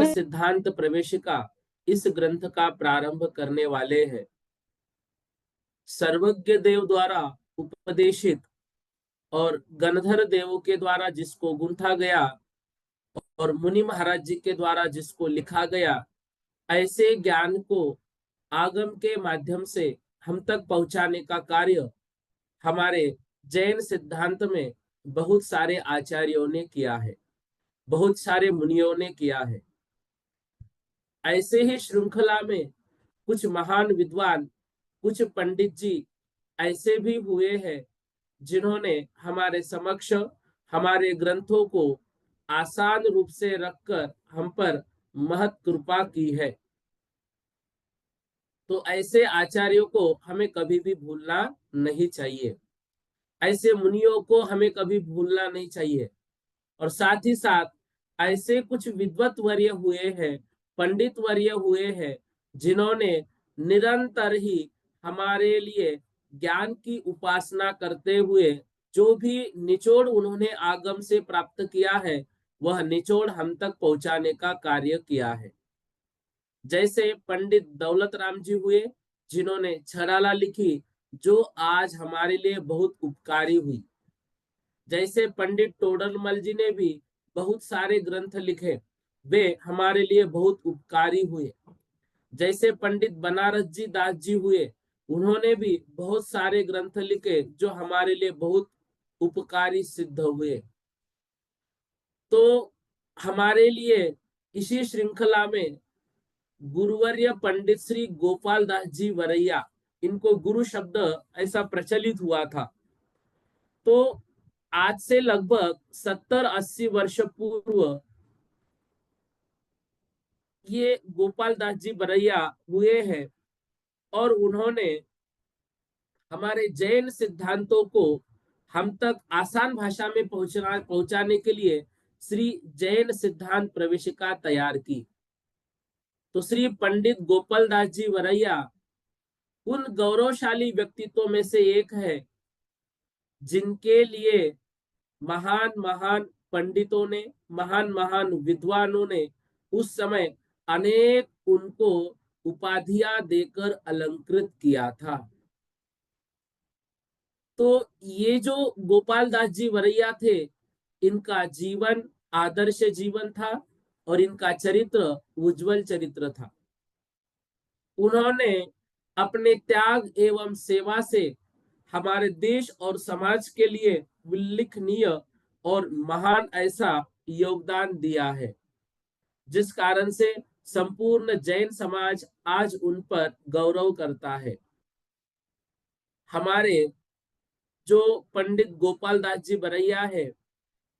सिद्धांत प्रवेशिका इस ग्रंथ का प्रारंभ करने वाले हैं। सर्वज्ञ देव द्वारा उपदेशित और गणधर देव के द्वारा जिसको गुंथा गया और मुनि महाराज जी के द्वारा जिसको लिखा गया, ऐसे ज्ञान को आगम के माध्यम से हम तक पहुंचाने का कार्य हमारे जैन सिद्धांत में बहुत सारे आचार्यों ने किया है, बहुत सारे मुनियों ने किया है। ऐसे ही श्रृंखला में कुछ महान विद्वान, कुछ पंडित जी ऐसे भी हुए हैं जिन्होंने हमारे समक्ष हमारे ग्रंथों को आसान रूप से रखकर हम पर महत कृपा की है। तो ऐसे आचार्यों को हमें कभी भी भूलना नहीं चाहिए, ऐसे मुनियों को हमें कभी भूलना नहीं चाहिए। और साथ ही साथ ऐसे कुछ विद्वत वर्य हुए हैं, पंडित वर्य हुए हैं, जिन्होंने निरंतर ही हमारे लिए ज्ञान की उपासना करते हुए जो भी निचोड़ उन्होंने आगम से प्राप्त किया है, वह निचोड़ हम तक पहुंचाने का कार्य किया है। जैसे पंडित दौलत राम जी हुए, जिन्होंने छराला लिखी, जो आज हमारे लिए बहुत उपकारी हुई। जैसे पंडित टोडरमल जी ने भी बहुत सारे ग्रंथ लिखे, वे हमारे लिए बहुत उपकारी हुए। जैसे पंडित बनारस जी दास जी हुए, उन्होंने भी बहुत सारे ग्रंथ लिखे जो हमारे लिए बहुत उपकारी सिद्ध हुए। तो हमारे लिए इसी श्रृंखला में गुरुवर्य पंडित श्री गोपाल दास जी वरैया, इनको गुरु शब्द ऐसा प्रचलित हुआ था। तो आज से लगभग 70-80 वर्ष पूर्व ये गोपाल दास जी बरैया हुए हैं और उन्होंने हमारे जैन सिद्धांतों को हम तक आसान भाषा में पहुंचाने के लिए श्री जैन सिद्धांत प्रवेशिका तैयार की। तो श्री पंडित गोपाल दास जी वरैया उन गौरवशाली व्यक्तित्वों में से एक है जिनके लिए महान महान पंडितों ने, महान महान विद्वानों ने उस समय अनेक उनको उपाधियां देकर अलंकृत किया था। तो ये जो गोपाल दास जी वरैया थे, इनका जीवन आदर्श जीवन था और इनका चरित्र उज्जवल चरित्र था। उन्होंने अपने त्याग एवं सेवा से हमारे देश और समाज के लिए उल्लेखनीय और महान ऐसा योगदान दिया है, जिस कारण से संपूर्ण जैन समाज आज उन पर गौरव करता है। हमारे जो पंडित गोपाल दास जी बरैया है,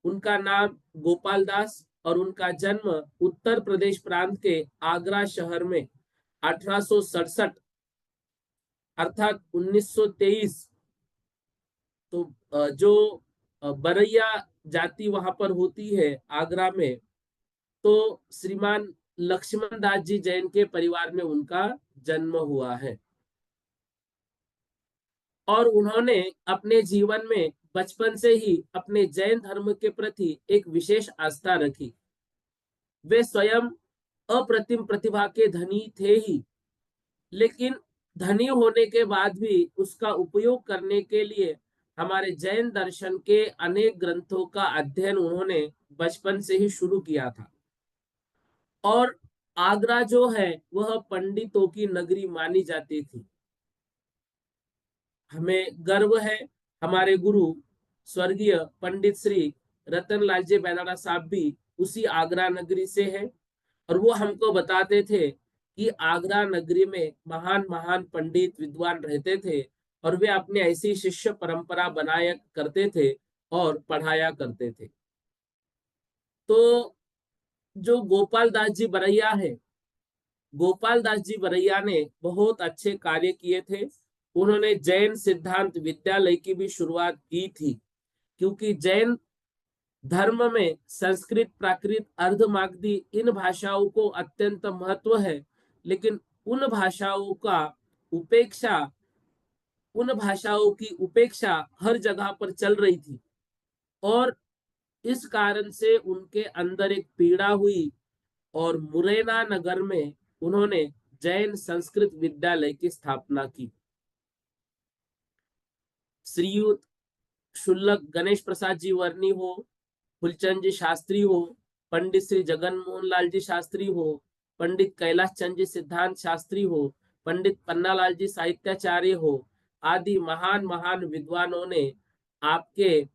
उनका नाम गोपाल दास और उनका जन्म उत्तर प्रदेश प्रांत के आगरा शहर में 1867 अर्थात 1923। तो जो बरैया जाति वहां पर होती है आगरा में, तो श्रीमान लक्ष्मण दास जी जैन के परिवार में उनका जन्म हुआ है। और उन्होंने अपने जीवन में बचपन से ही अपने जैन धर्म के प्रति एक विशेष आस्था रखी। वे स्वयं अप्रतिम प्रतिभा के धनी थे ही, लेकिन धनी होने के बाद भी उसका उपयोग करने के लिए हमारे जैन दर्शन के अनेक ग्रंथों का अध्ययन उन्होंने बचपन से ही शुरू किया था। और आगरा जो है वह पंडितों की नगरी मानी जाती थी। हमें गर्व है, हमारे गुरु स्वर्गीय पंडित श्री रतनलाल जी बेनाडा साहब भी उसी आगरा नगरी से हैं। और वो हमको बताते थे कि आगरा नगरी में महान महान पंडित विद्वान रहते थे और वे अपने ऐसी शिष्य परंपरा बनाया करते थे और पढ़ाया करते थे। तो जो गोपाल दास जी बरैया है, गोपाल दास जी बरैया ने बहुत अच्छे कार्य किए थे। उन्होंने जैन सिद्धांत विद्यालय की भी शुरुआत की थी, क्योंकि जैन धर्म में संस्कृत, प्राकृत, अर्धमागधी इन भाषाओं को अत्यंत महत्व है। लेकिन उन भाषाओं का उपेक्षा उन भाषाओं की उपेक्षा हर जगह पर चल रही थी, और इस कारण से उनके अंदर एक पीड़ा हुई, और मुरैना नगर में उन्होंने जैन संस्कृत विद्यालय की स्थापना की। श्रीयुत शुल्लक गणेश प्रसाद जी वर्णी हो, फुलचंद जी शास्त्री हो, पंडित श्री जगन मोहन लाल जी शास्त्री हो, पंडित कैलाश चंद जी सिद्धांत शास्त्री हो, पंडित पन्नालाल जी साहित्याचार्य हो, आदि महान महान विद्वानों ने आपके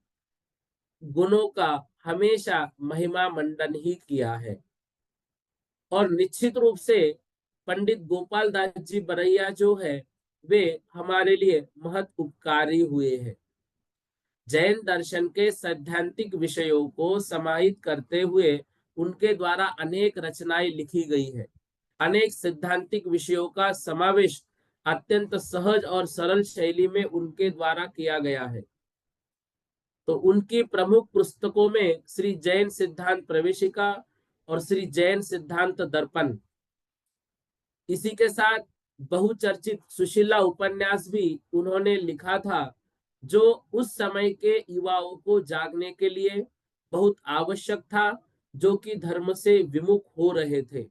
गुणों का हमेशा महिमा मंडन ही किया है। और निश्चित रूप से पंडित गोपाल दास जी बरैया जो है, वे हमारे लिए महत उपकारी हुए हैं। जैन दर्शन के सैद्धांतिक विषयों को समाहित करते हुए उनके द्वारा अनेक रचनाएं लिखी गई है। अनेक सैद्धांतिक विषयों का समावेश अत्यंत सहज और सरल शैली में उनके द्वारा किया गया है। तो उनकी प्रमुख पुस्तकों में श्री जैन सिद्धांत प्रवेशिका और श्री जैन सिद्धांत दर्पण, इसी के साथ बहुचर्चित सुशीला उपन्यास भी उन्होंने लिखा था, जो उस समय के युवाओं को जागने के लिए बहुत आवश्यक था, जो कि धर्म से विमुख हो रहे थे।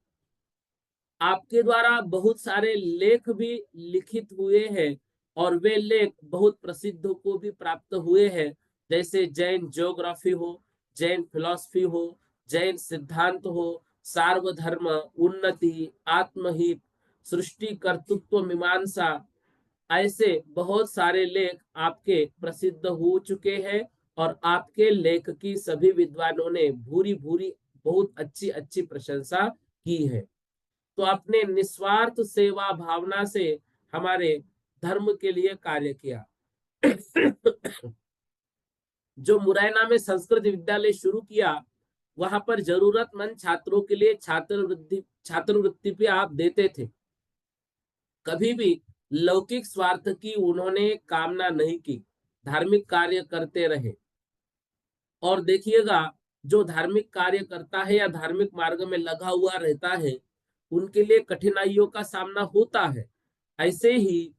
आपके द्वारा बहुत सारे लेख भी लिखित हुए हैं, और वे लेख बहुत प्रसिद्ध को भी प्राप्त हुए हैं, जैसे जैन ज्योग्राफी हो, जैन फिलॉसफी हो, जैन सिद्धांत हो, सार्वधर्म, उन्नति, आत्महित, सृष्टि कर्तृत्व मीमांसा, ऐसे बहुत सारे लेख आपके प्रसिद्ध हो चुके हैं। और आपके लेख की सभी विद्वानों ने भूरी भूरी बहुत अच्छी अच्छी प्रशंसा की है। तो अपने निस्वार्थ सेवा भावना से हमारे धर्म के लिए कार्य किया। जो मुरैना में संस्कृत विद्यालय शुरू किया, वहां पर जरूरतमंद छात्रों के लिए छात्रवृत्ति भी आप देते थे। कभी भी लौकिक स्वार्थ की उन्होंने कामना नहीं की, धार्मिक कार्य करते रहे। और देखिएगा, जो धार्मिक कार्य करता है या धार्मिक मार्ग में लगा हुआ रहता है, उनके लिए कठिनाइयों का सामना होता है। ऐसे ही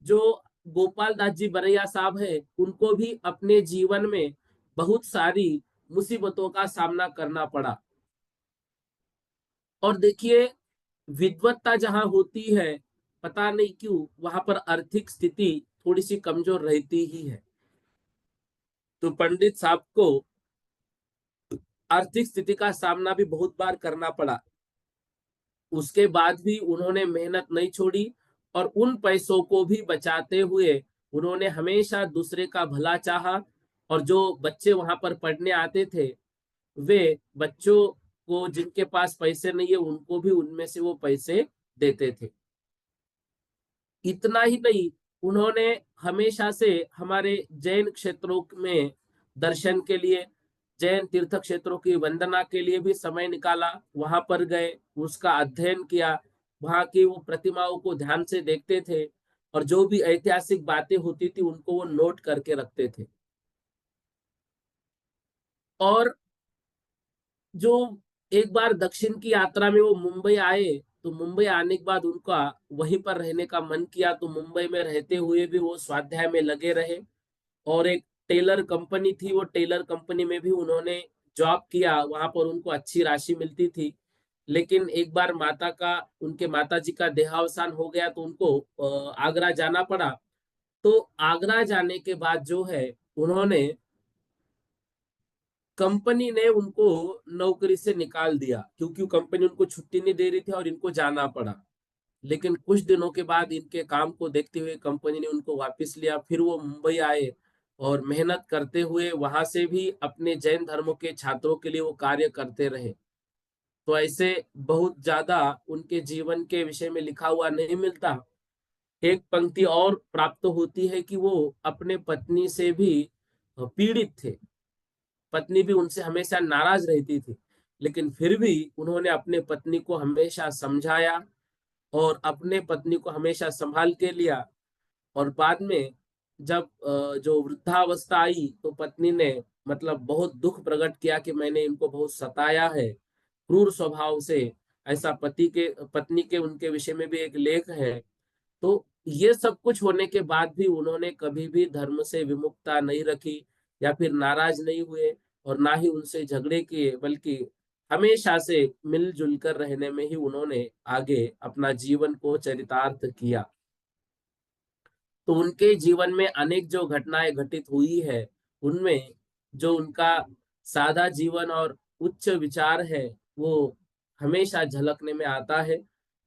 जो गोपाल दास जी बरैया साहब है, उनको भी अपने जीवन में बहुत सारी मुसीबतों का सामना करना पड़ा। और देखिए, विद्वत्ता जहां होती है, पता नहीं क्यों वहां पर आर्थिक स्थिति थोड़ी सी कमजोर रहती ही है। तो पंडित साहब को आर्थिक स्थिति का सामना भी बहुत बार करना पड़ा। उसके बाद भी उन्होंने मेहनत नहीं छोड़ी, और उन पैसों को भी बचाते हुए उन्होंने हमेशा दूसरे का भला चाहा। और जो बच्चे वहां पर पढ़ने आते थे, वे बच्चों को जिनके पास पैसे नहीं है, उनको भी उनमें से वो पैसे देते थे। इतना ही नहीं, उन्होंने हमेशा से हमारे जैन क्षेत्रों में दर्शन के लिए, जैन तीर्थ क्षेत्रों की वंदना के लिए भी समय निकाला। वहां पर गए, उसका अध्ययन किया, वहां की वो प्रतिमाओं को ध्यान से देखते थे, और जो भी ऐतिहासिक बातें होती थी उनको वो नोट करके रखते थे। और जो एक बार दक्षिण की यात्रा में वो मुंबई आए, तो मुंबई आने के बाद उनका वहीं पर रहने का मन किया, तो मुंबई में रहते हुए भी वो स्वाध्याय में लगे रहे। और एक टेलर कंपनी थी, वो टेलर कंपनी में भी उन्होंने जॉब किया, वहां पर उनको अच्छी राशि मिलती थी। लेकिन एक बार उनके माता जी का देहावसान हो गया, तो उनको आगरा जाना पड़ा। तो आगरा जाने के बाद जो है, उन्होंने कंपनी ने उनको नौकरी से निकाल दिया, क्योंकि कंपनी उनको छुट्टी नहीं दे रही थी और इनको जाना पड़ा। लेकिन कुछ दिनों के बाद इनके काम को देखते हुए कंपनी ने उनको वापस लिया। फिर वो मुंबई आए, और मेहनत करते हुए वहां से भी अपने जैन धर्म के छात्रों के लिए वो कार्य करते रहे। तो ऐसे बहुत ज्यादा उनके जीवन के विषय में लिखा हुआ नहीं मिलता। एक पंक्ति और प्राप्त होती है कि वो अपने पत्नी से भी पीड़ित थे, पत्नी भी उनसे हमेशा नाराज रहती थी, लेकिन फिर भी उन्होंने अपने पत्नी को हमेशा समझाया और अपने पत्नी को हमेशा संभाल के लिया। और बाद में जब जो वृद्धावस्था आई तो पत्नी ने मतलब बहुत दुख प्रकट किया कि मैंने इनको बहुत सताया है क्रूर स्वभाव से। ऐसा पति के पत्नी के उनके विषय में भी एक लेख है। तो ये सब कुछ होने के बाद भी उन्होंने कभी भी धर्म से विमुखता नहीं रखी या फिर नाराज नहीं हुए और ना ही उनसे झगड़े किए, बल्कि हमेशा से मिलजुल कर रहने में ही उन्होंने आगे अपना जीवन को चरितार्थ किया। तो उनके जीवन में अनेक जो घटनाएं घटित हुई है, उनमें जो उनका सादा जीवन और उच्च विचार है, वो हमेशा झलकने में आता है।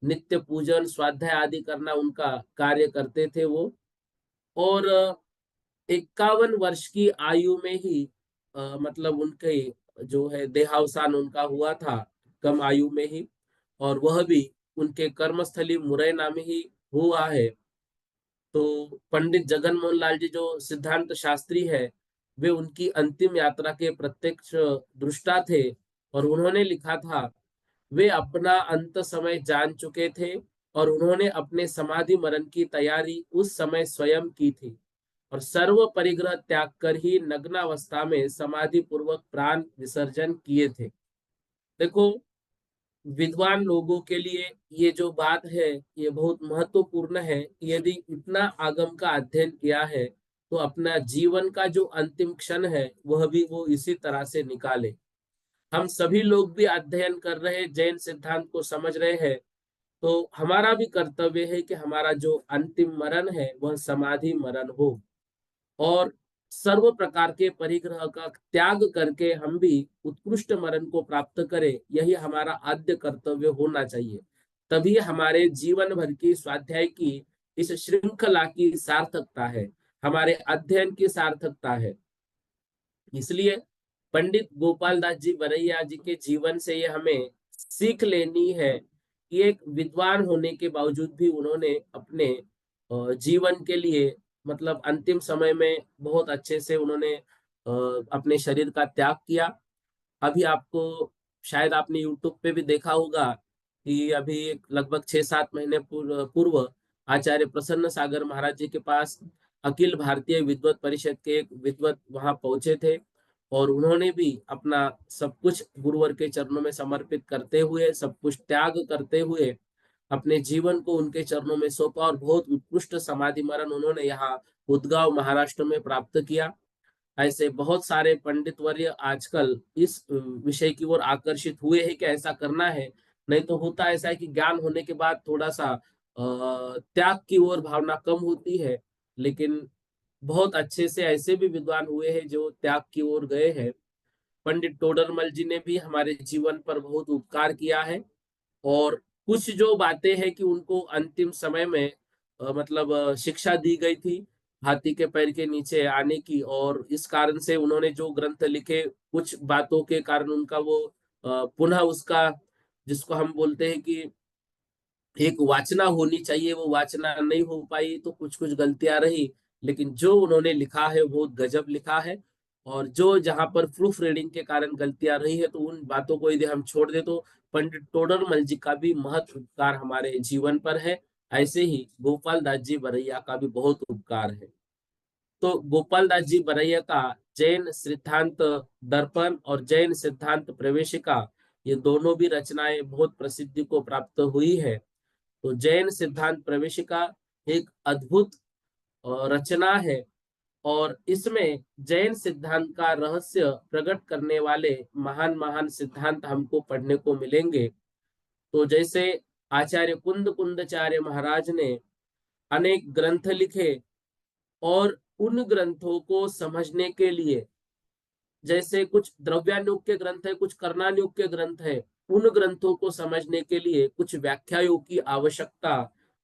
नित्य पूजन स्वाध्याय आदि करना उनका कार्य करते थे वो। और 51 वर्ष की आयु में ही मतलब उनके जो है देहावसान उनका हुआ था, कम आयु में ही। और वह भी उनके कर्मस्थली मुरैना में ही हुआ है। तो पंडित जगन मोहन लाल जी जो सिद्धांत शास्त्री है, वे उनकी अंतिम यात्रा के प्रत्यक्ष दृष्टा थे। और उन्होंने लिखा था, वे अपना अंत समय जान चुके थे और उन्होंने अपने समाधि मरण की तैयारी उस समय स्वयं की थी और सर्व परिग्रह त्याग कर ही नग्नावस्था में समाधि पूर्वक प्राण विसर्जन किए थे। देखो, विद्वान लोगों के लिए ये जो बात है, ये बहुत महत्वपूर्ण है कि यदि इतना आगम का अध्ययन किया है तो अपना जीवन का जो अंतिम क्षण है वह भी वो इसी तरह से निकाले। हम सभी लोग भी अध्ययन कर रहे हैं, जैन सिद्धांत को समझ रहे हैं, तो हमारा भी कर्तव्य है कि हमारा जो अंतिम मरण है वह समाधि मरण हो और सर्व प्रकार के परिग्रह का त्याग करके हम भी उत्कृष्ट मरण को प्राप्त करें। यही हमारा आद्य कर्तव्य होना चाहिए। तभी हमारे जीवन भर की स्वाध्याय की इस श्रृंखला की सार्थकता है, हमारे अध्ययन की सार्थकता है। इसलिए पंडित गोपाल दास जी बरैया जी के जीवन से ये हमें सीख लेनी है कि एक विद्वान होने के बावजूद भी उन्होंने अपने जीवन के लिए मतलब अंतिम समय में बहुत अच्छे से उन्होंने अपने शरीर का त्याग किया। अभी आपको शायद आपने यूट्यूब पे भी देखा होगा कि अभी लगभग 6-7 महीने पूर्व आचार्य प्रसन्न सागर महाराज जी के पास अखिल भारतीय विद्वत परिषद के एक विद्वत वहां पहुंचे थे और उन्होंने भी अपना सब कुछ गुरुवर के चरणों में समर्पित करते हुए, सब कुछ त्याग करते हुए अपने जीवन को उनके चरणों में सौंपा और बहुत उत्कृष्ट समाधि मरण उन्होंने यहाँ उदगांव महाराष्ट्र में प्राप्त किया। ऐसे बहुत सारे पंडित वर्य आजकल इस विषय की ओर आकर्षित हुए हैं कि ऐसा करना है। नहीं तो होता ऐसा है कि ज्ञान होने के बाद थोड़ा सा त्याग की ओर भावना कम होती है। लेकिन बहुत अच्छे से ऐसे भी विद्वान हुए हैं जो त्याग की ओर गए हैं। पंडित टोडरमल जी ने भी हमारे जीवन पर बहुत उपकार किया है। और कुछ जो बातें हैं कि उनको अंतिम समय में मतलब शिक्षा दी गई थी हाथी के पैर के नीचे आने की, और इस कारण से उन्होंने जो ग्रंथ लिखे, कुछ बातों के कारण उनका वो पुनः उसका जिसको हम बोलते हैं कि एक वाचना होनी चाहिए, वो वाचना नहीं हो पाई तो कुछ कुछ गलतियां रही। लेकिन जो उन्होंने लिखा है वो गजब लिखा है। और जो जहां पर प्रूफ रीडिंग के कारण गलतियां रही है तो उन बातों को यदि हम छोड़ दे तो पंडित टोडरमल जी का भी महत् उपकार हमारे जीवन पर है। ऐसे ही गोपाल दास जी बरैया का भी बहुत उपकार है। तो गोपाल दास जी बरैया का जैन सिद्धांत दर्पण और जैन सिद्धांत प्रवेशिका, ये दोनों भी रचनाएं बहुत प्रसिद्धि को प्राप्त हुई है। तो जैन सिद्धांत प्रवेशिका एक अद्भुत रचना है और इसमें जैन सिद्धांत का रहस्य प्रकट करने वाले महान महान सिद्धांत हमको पढ़ने को मिलेंगे। तो जैसे आचार्य कुंद कुंदचार्य महाराज ने अनेक ग्रंथ लिखे और उन ग्रंथों को समझने के लिए, जैसे कुछ द्रव्यानुग के ग्रंथ है, कुछ कर्णानुग के ग्रंथ है, उन ग्रंथों को समझने के लिए कुछ व्याख्याओं की आवश्यकता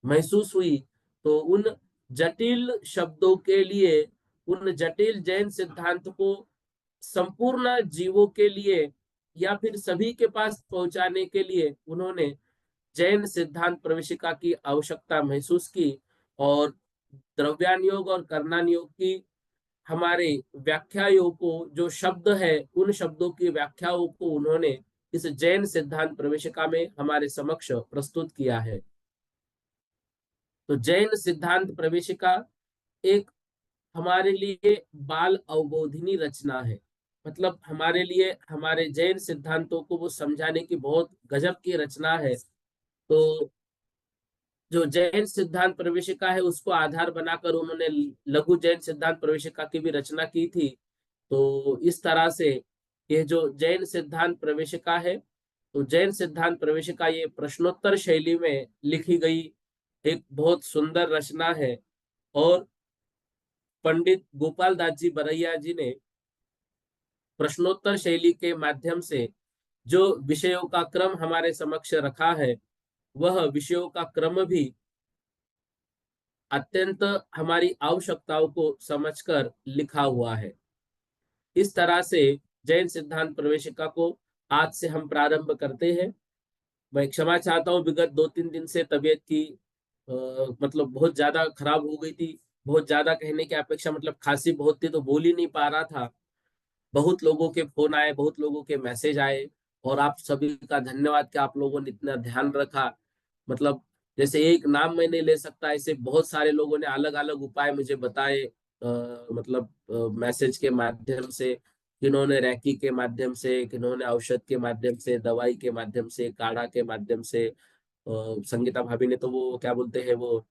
महसूस हुई। तो उन जटिल शब्दों के लिए, उन जटिल जैन सिद्धांत को संपूर्ण जीवों के लिए या फिर सभी के पास पहुंचाने के लिए उन्होंने जैन सिद्धांत प्रवेशिका की आवश्यकता महसूस की और द्रव्यानुयोग और कर्णानुयोग की हमारे व्याख्याओं को, जो शब्द है उन शब्दों की व्याख्याओं को उन्होंने इस जैन सिद्धांत प्रवेशिका में हमारे समक्ष प्रस्तुत किया है। तो जैन सिद्धांत प्रवेशिका एक हमारे लिए बाल अवबोधिनी रचना है। मतलब हमारे लिए हमारे जैन सिद्धांतों को वो समझाने की बहुत गजब की रचना है। तो जो जैन सिद्धांत प्रवेशिका है उसको आधार बनाकर उन्होंने लघु जैन सिद्धांत प्रवेशिका की भी रचना की थी। तो इस तरह से ये जो जैन सिद्धांत प्रवेशिका है, तो जैन सिद्धांत प्रवेशिका ये प्रश्नोत्तर शैली में लिखी गई एक बहुत सुंदर रचना है। और पंडित गोपाल दास जी बरैया जी ने प्रश्नोत्तर शैली के माध्यम से जो विषयों का क्रम हमारे समक्ष रखा है, वह विषयों का क्रम भी अत्यंत हमारी आवश्यकताओं को समझकर लिखा हुआ है। इस तरह से जैन सिद्धांत प्रवेशिका को आज से हम प्रारंभ करते हैं। मैं क्षमा चाहता हूँ, विगत 2-3 दिन से तबीयत की मतलब बहुत ज्यादा खराब हो गई थी। बहुत ज्यादा कहने की अपेक्षा, मतलब खांसी बहुत थी तो बोल ही नहीं पा रहा था। बहुत लोगों के फोन आए, बहुत लोगों के मैसेज आए, और आप सभी का धन्यवाद कि आप लोगों ने इतना ध्यान रखा। मतलब जैसे एक नाम मैं नहीं ले सकता, ऐसे बहुत सारे लोगों ने अलग अलग उपाय मुझे बताए, मतलब मैसेज के माध्यम से, किन्होंने रैकी के माध्यम से, किन्होंने औषध के माध्यम से, दवाई के माध्यम से, काढ़ा के माध्यम से। संगीता भाभी ने तो वो क्या बोलते हैं, वो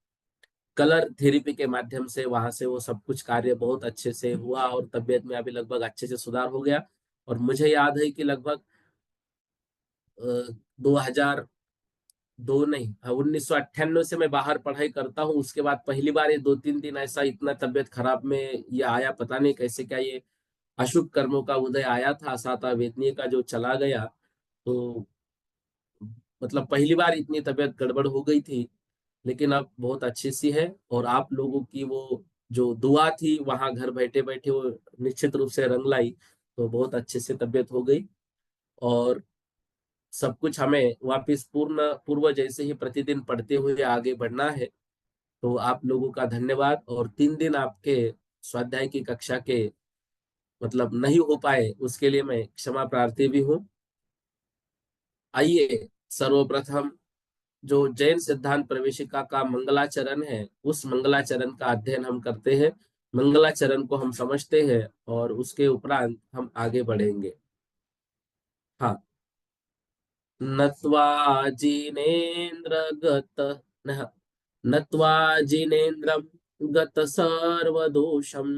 कलर थेरेपी के माध्यम से, वहां से वो सब कुछ कार्य बहुत अच्छे से हुआ और तबीयत में अभी लगभग अच्छे से सुधार हो गया। और मुझे याद है कि लगभग 2002 नहीं, 1998 से मैं बाहर पढ़ाई करता हूँ। उसके बाद पहली बार ये 2-3 दिन ऐसा इतना तबीयत खराब में ये आया, पता नहीं कैसे क्या ये अशुभ कर्मों का उदय आया था, साता वेदनीय का जो चला गया। तो मतलब पहली बार इतनी तबीयत गड़बड़ हो गई थी, लेकिन अब बहुत अच्छी सी है। और आप लोगों की वो जो दुआ थी वहां घर बैठे बैठे, वो निश्चित रूप से रंग लाई। तो बहुत अच्छे से तबीयत हो गई, और सब कुछ हमें वापस पूर्ण पूर्व जैसे ही प्रतिदिन पढ़ते हुए आगे बढ़ना है। तो आप लोगों का धन्यवाद। और 3 दिन आपके स्वाध्याय की कक्षा के मतलब नहीं हो पाए, उसके लिए मैं क्षमा प्रार्थी भी हूँ। आइए सर्वप्रथम जो जैन सिद्धांत प्रवेशिका का मंगलाचरण है, उस मंगलाचरण का अध्ययन हम करते हैं। मंगलाचरण को हम समझते हैं और उसके उपरांत हम आगे बढ़ेंगे। हाँ। नत्वा जिनेन्द्र गत न नत्वा जिनेन्द्रम गत सर्वदोषम।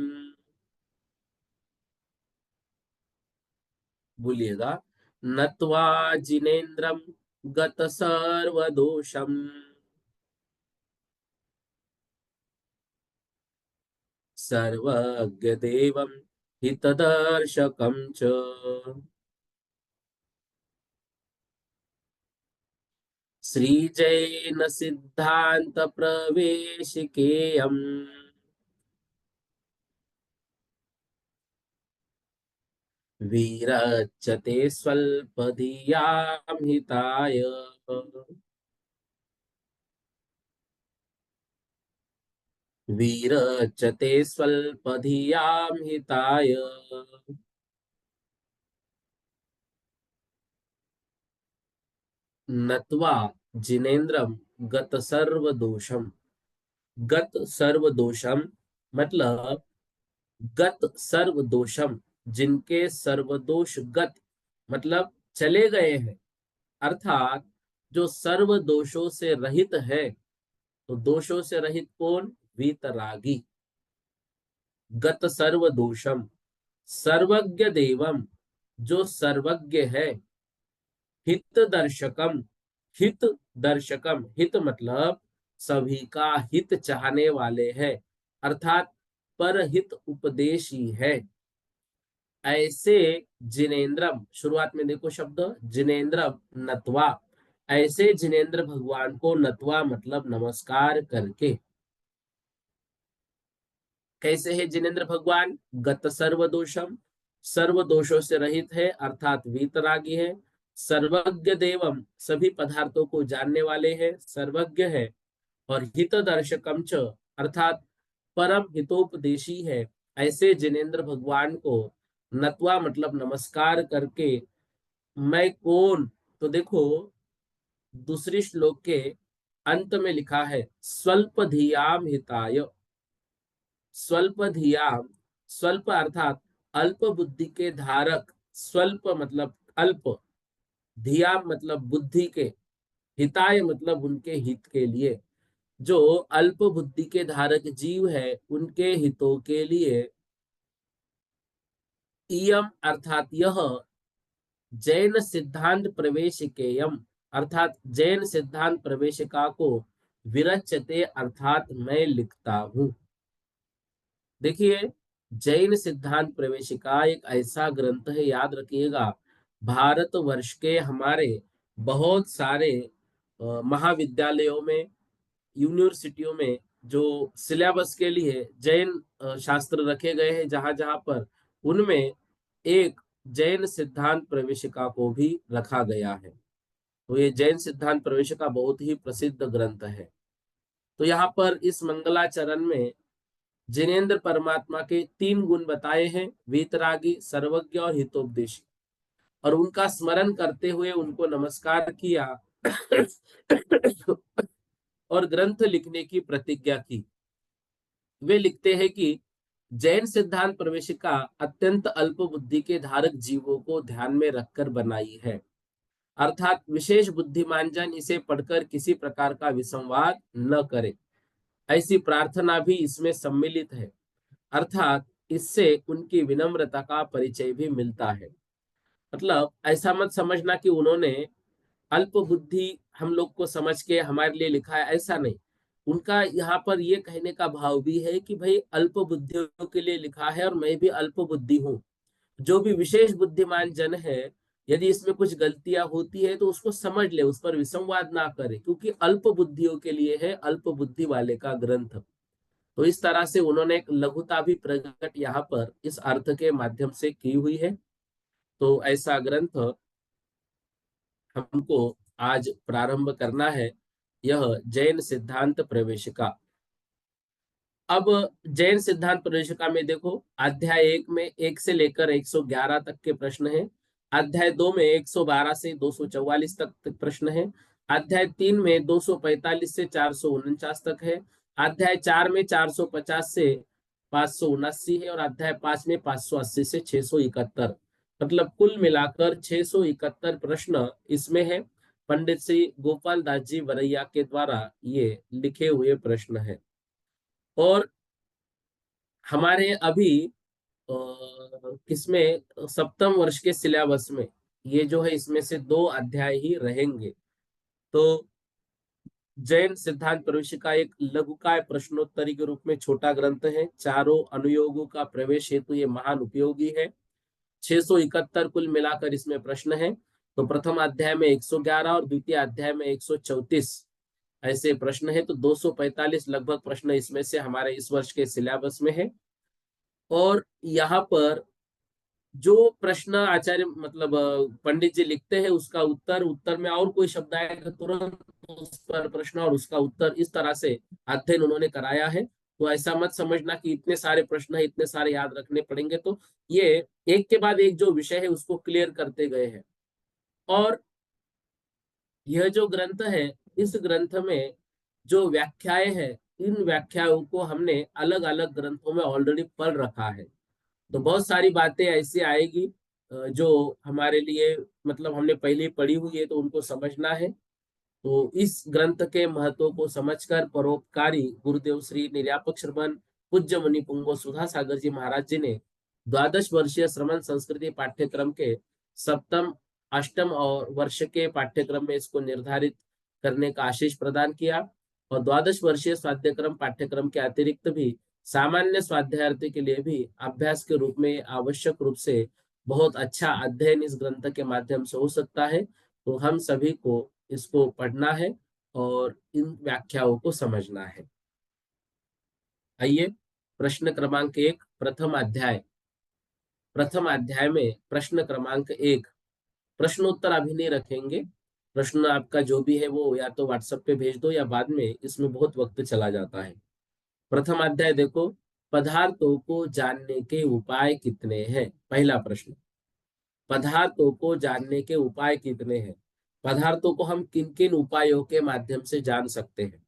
बोलिएगा, नत्वा जिनेन्द्रम गत सर्वदोषम, सर्वज्ञ देवं हितदर्शकं च। श्रीजैन सिद्धांत प्रवेशिकेयम् विरच्यते स्वल्पधियां हिताय। विरच्यते स्वल्पधियां हिताय। नत्वा जिनेन्द्रम गत सर्वदोषम। गत सर्वदोषम मतलब गत सर्वदोषम, जिनके सर्वदोष गत मतलब चले गए हैं, अर्थात जो सर्व दोषों से रहित है। तो दोषों से रहित कौन? वीतरागी। गत सर्व दोषम, सर्वज्ञ देवम, जो सर्वज्ञ है। हित दर्शकम, हित दर्शकम, हित मतलब सभी का हित चाहने वाले हैं, अर्थात परहित उपदेशी है। ऐसे जिनेन्द्रम, शुरुआत में देखो शब्द जिनेन्द्रम, नत्वा, ऐसे जिनेन्द्र भगवान को नत्वा मतलब नमस्कार करके। कैसे है जिनेन्द्र भगवान? गत सर्वदोषम, सर्व दोषों से रहित है, अर्थात वीतरागी है। सर्वज्ञ देवम, सभी पदार्थों को जानने वाले हैं, सर्वज्ञ है। और हित दर्शकम च, अर्थात परम हितोपदेशी है। ऐसे जिनेंद्र भगवान को नत्वा मतलब नमस्कार करके मैं कौन, तो देखो दूसरी श्लोक के अंत में लिखा है स्वल्प धियाम हिताय। स्वल्प धियाम, स्वल्प अर्थात अल्प बुद्धि के धारक, स्वल्प मतलब अल्प, धियाम मतलब बुद्धि के, हिताय मतलब उनके हित के लिए, जो अल्प बुद्धि के धारक जीव है उनके हितों के लिए इयम अर्थात यह जैन सिद्धांत प्रवेशिकेयम अर्थात जैन सिद्धांत प्रवेशिका को विरच्यते अर्थात मैं लिखता हूं। देखिए, जैन सिद्धांत प्रवेशिका एक ऐसा ग्रंथ है, याद रखिएगा, भारतवर्ष के हमारे बहुत सारे महाविद्यालयों में, यूनिवर्सिटियों में जो सिलेबस के लिए जैन शास्त्र रखे गए हैं जहां जहां पर, उनमें एक जैन सिद्धांत प्रवेशिका को भी रखा गया है। तो ये जैन सिद्धांत प्रवेशिका बहुत ही प्रसिद्ध ग्रंथ है। तो यहाँ पर इस मंगलाचरण में जिनेन्द्र परमात्मा के 3 गुण बताए हैं, वीतरागी, सर्वज्ञ और हितोपदेशी, और उनका स्मरण करते हुए उनको नमस्कार किया और ग्रंथ लिखने की प्रतिज्ञा की। वे लिखते हैं कि जैन सिद्धांत प्रवेशिका अत्यंत अल्प बुद्धि के धारक जीवों को ध्यान में रखकर बनाई है, अर्थात विशेष बुद्धिमान जन इसे पढ़कर किसी प्रकार का विसंवाद न करे, ऐसी प्रार्थना भी इसमें सम्मिलित है। अर्थात इससे उनकी विनम्रता का परिचय भी मिलता है। मतलब ऐसा मत समझना कि उन्होंने अल्प बुद्धि हम लोग को समझ के हमारे लिए लिखा है, ऐसा नहीं। उनका यहाँ पर ये कहने का भाव भी है कि भाई अल्प बुद्धियों के लिए लिखा है और मैं भी अल्प बुद्धि हूँ। जो भी विशेष बुद्धिमान जन है, यदि इसमें कुछ गलतियां होती है तो उसको समझ ले, उस पर विसंवाद ना करे, क्योंकि अल्प बुद्धियों के लिए है अल्प बुद्धि वाले का ग्रंथ। तो इस तरह से उन्होंने एक लघुता भी प्रकट यहाँ पर इस अर्थ के माध्यम से की हुई है। तो ऐसा ग्रंथ हमको आज प्रारंभ करना है, यह जैन सिद्धांत प्रवेशिका। अब जैन सिद्धांत प्रवेशिका में देखो, अध्याय 1 में 1 से लेकर 111 तक के प्रश्न हैं। अध्याय 2 में 112 से 244 तक प्रश्न है। अध्याय 3 में 245 से 449 तक है। अध्याय 4 में 450 से 579 है, और अध्याय 5 में 580 से 671। मतलब कुल मिलाकर 671 प्रश्न इसमें है। पंडित श्री गोपाल दास जी वरैया के द्वारा ये लिखे हुए प्रश्न है। और हमारे अभी किसमें, सप्तम वर्ष के सिलेबस में ये जो है इसमें से 2 अध्याय ही रहेंगे। तो जैन सिद्धांत प्रवेशिका एक लघुकाय प्रश्नोत्तरी के रूप में छोटा ग्रंथ है। चारों अनुयोगों का प्रवेश हेतु ये महान उपयोगी है। 671 कुल मिलाकर इसमें प्रश्न है। तो प्रथम अध्याय में 111 और द्वितीय अध्याय में 134 ऐसे प्रश्न है। तो 245 लगभग प्रश्न इसमें से हमारे इस वर्ष के सिलेबस में है। और यहाँ पर जो प्रश्न आचार्य मतलब पंडित जी लिखते हैं उसका उत्तर, उत्तर में और कोई शब्द आएगा तुरंत उस पर प्रश्न और उसका उत्तर, इस तरह से अध्ययन उन्होंने कराया है। तो ऐसा मत समझना कि इतने सारे प्रश्न है, इतने सारे याद रखने पड़ेंगे। तो ये एक के बाद एक जो विषय है उसको क्लियर करते गए हैं। और यह जो ग्रंथ है, इस ग्रंथ में जो व्याख्याएं हैं, इन व्याख्याओं को हमने अलग अलग ग्रंथों में ऑलरेडी पढ़ रखा है। तो बहुत सारी बातें ऐसी आएगी जो हमारे लिए मतलब हमने पहले पढ़ी हुई है, तो उनको समझना है। तो इस ग्रंथ के महत्व को समझकर परोपकारी गुरुदेव श्री निर्यापक श्रमण पूज्य मुनि पुंगव सुधा सागर जी महाराज जी ने 12 वर्षीय श्रमण संस्कृति पाठ्यक्रम के सप्तम अष्टम और वर्ष के पाठ्यक्रम में इसको निर्धारित करने का आशीष प्रदान किया। और 12 वर्षीय स्वाध्यायक्रम पाठ्यक्रम के अतिरिक्त भी सामान्य स्वाध्यायार्थी के लिए भी अभ्यास के रूप में आवश्यक रूप से बहुत अच्छा अध्ययन इस ग्रंथ के माध्यम से हो सकता है। तो हम सभी को इसको पढ़ना है और इन व्याख्याओं को समझना है। आइए, प्रश्न क्रमांक 1, प्रथम अध्याय। प्रथम अध्याय में प्रश्न क्रमांक 1, प्रश्नोत्तर अभी नहीं रखेंगे। प्रश्न आपका जो भी है वो या तो व्हाट्सएप पे भेज दो या बाद में, इसमें बहुत वक्त चला जाता है। प्रथम अध्याय देखो, पदार्थों को जानने के उपाय कितने हैं? पहला प्रश्न, पदार्थों को जानने के उपाय कितने हैं? पदार्थों को हम किन किन उपायों के माध्यम से जान सकते हैं?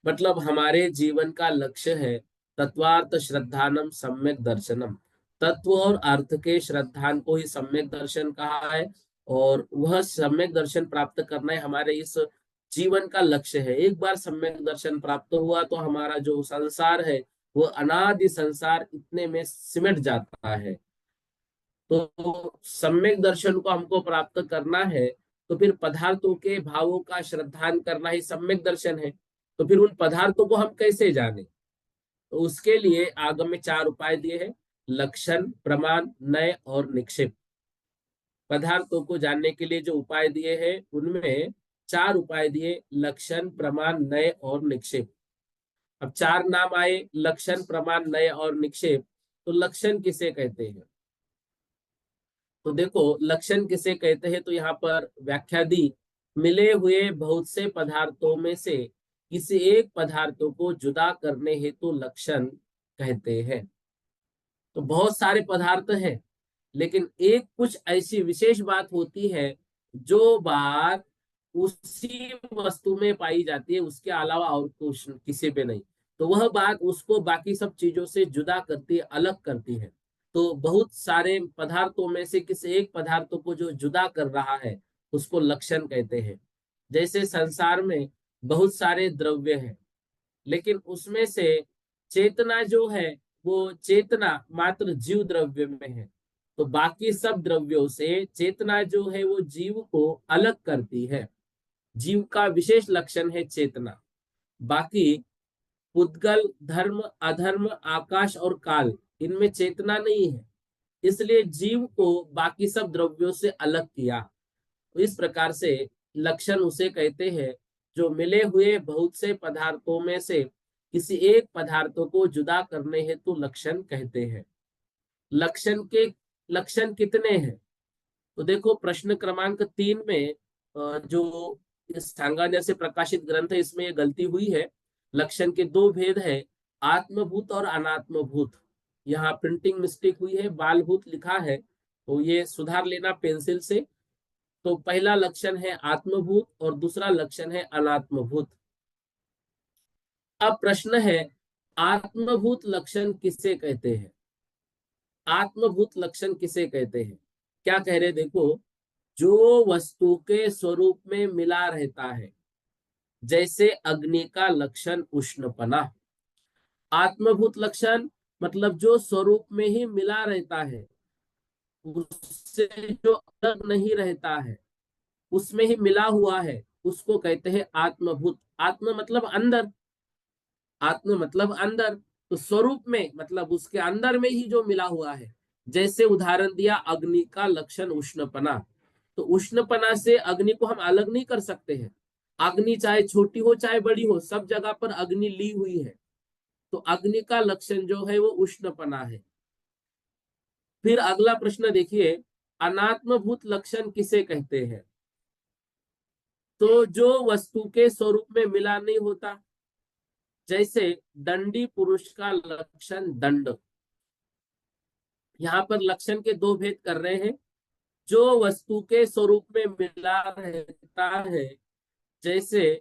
मतलब हमारे जीवन का लक्ष्य है तत्वार्थ श्रद्धानम सम्यक दर्शनम। तत्व और अर्थ के श्रद्धान को ही सम्यक दर्शन कहा है, और वह सम्यक दर्शन प्राप्त करना है हमारे इस जीवन का लक्ष्य है। एक बार सम्यक दर्शन प्राप्त हुआ तो हमारा जो संसार है वो अनादि संसार इतने में सिमट जाता है। तो सम्यक दर्शन को हमको प्राप्त करना है, तो फिर पदार्थों के भावों का श्रद्धान करना ही सम्यक दर्शन है। तो फिर उन पदार्थों को हम कैसे जाने? तो उसके लिए आगम में 4 उपाय दिए हैं: लक्षण, प्रमाण, नय और निक्षेप। पदार्थों को जानने के लिए जो उपाय दिए हैं उनमें 4 उपाय दिए: लक्षण, प्रमाण, नय और निक्षेप। अब 4 नाम आए, लक्षण, प्रमाण, नय और निक्षेप। तो लक्षण किसे कहते हैं? तो देखो, लक्षण किसे कहते हैं, तो यहाँ पर व्याख्या दी, मिले हुए बहुत से पदार्थों में से किसी एक पदार्थों को जुदा करने हेतु लक्षण कहते हैं। तो बहुत सारे पदार्थ हैं, लेकिन एक कुछ ऐसी विशेष बात होती है जो बात उसी वस्तु में पाई जाती है, उसके अलावा और कुछ किसी पे नहीं। तो वह बात उसको बाकी सब चीजों से जुदा करती है, अलग करती है। तो बहुत सारे पदार्थों में से किसी एक पदार्थ को जो जुदा कर रहा है उसको लक्षण कहते हैं। जैसे संसार में बहुत सारे द्रव्य हैं, लेकिन उसमें से चेतना जो है वो चेतना मात्र जीव द्रव्य में है। तो बाकी सब द्रव्यों से चेतना जो है वो जीव को अलग करती है। जीव का विशेष लक्षण है चेतना। बाकी पुद्गल, धर्म, अधर्म, आकाश और काल, इनमें चेतना नहीं है, इसलिए जीव को बाकी सब द्रव्यों से अलग किया। तो इस प्रकार से लक्षण उसे कहते हैं जो मिले हुए बहुत से पदार्थों में से किसी एक पदार्थों को जुदा करने हेतु लक्षण कहते हैं। लक्षण के लक्षण कितने हैं? तो देखो, प्रश्न क्रमांक 3 में जो सांगानेर से प्रकाशित ग्रंथ है इसमें ये गलती हुई है। लक्षण के 2 भेद है, आत्मभूत और अनात्मभूत। यहाँ प्रिंटिंग मिस्टेक हुई है, बालभूत लिखा है, तो ये सुधार लेना पेंसिल से। तो पहला लक्षण है आत्मभूत और दूसरा लक्षण है अनात्मभूत। अब प्रश्न है, आत्मभूत लक्षण किसे कहते हैं? आत्मभूत लक्षण किसे कहते हैं? क्या कह रहे, देखो, जो वस्तु के स्वरूप में मिला रहता है, जैसे अग्नि का लक्षण उष्णपना। आत्मभूत लक्षण मतलब जो स्वरूप में ही मिला रहता है, उससे जो अलग नहीं रहता है, उसमें ही मिला हुआ है, उसको कहते हैं आत्मभूत। आत्म मतलब अंदर, आत्म मतलब अंदर, तो स्वरूप में मतलब उसके अंदर में ही जो मिला हुआ है। जैसे उदाहरण दिया, अग्नि का लक्षण उष्णपना। तो उष्णपना से अग्नि को हम अलग नहीं कर सकते हैं। अग्नि चाहे छोटी हो चाहे बड़ी हो, सब जगह पर अग्नि ली हुई है। तो अग्नि का लक्षण जो है वो उष्णपना है। फिर अगला प्रश्न देखिए, अनात्मभूत लक्षण किसे कहते हैं? तो जो वस्तु के स्वरूप में मिला नहीं होता, जैसे दंडी पुरुष का लक्षण दंड। यहाँ पर लक्षण के 2 भेद कर रहे हैं। जो वस्तु के स्वरूप में मिला रहता है, जैसे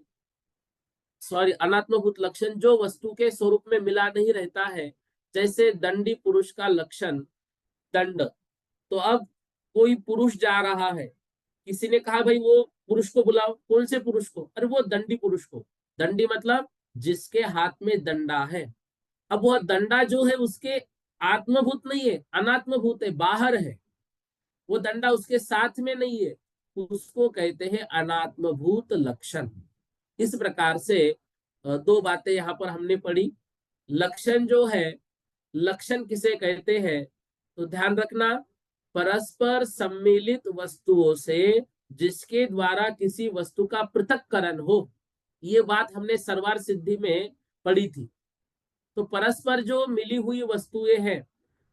अनात्मभूत लक्षण जो वस्तु के स्वरूप में मिला नहीं रहता है, जैसे दंडी पुरुष का लक्षण दंड। तो अब कोई पुरुष जा रहा है, किसी ने कहा भाई वो पुरुष को बुलाओ। कौन से पुरुष को? अरे वो दंडी पुरुष को। दंडी मतलब जिसके हाथ में दंडा है। अब वह दंडा जो है उसके आत्मभूत नहीं है, अनात्मभूत है, बाहर है। वो दंडा उसके साथ में नहीं है, उसको कहते हैं अनात्मभूत लक्षण। इस प्रकार से 2 बातें यहाँ पर हमने पढ़ी। लक्षण जो है, लक्षण किसे कहते हैं? तो ध्यान रखना, परस्पर सम्मिलित वस्तुओं से जिसके द्वारा किसी वस्तु का पृथक्करण हो। ये बात हमने सर्वार सिद्धि में पढ़ी थी। तो परस्पर जो मिली हुई वस्तुएं हैं,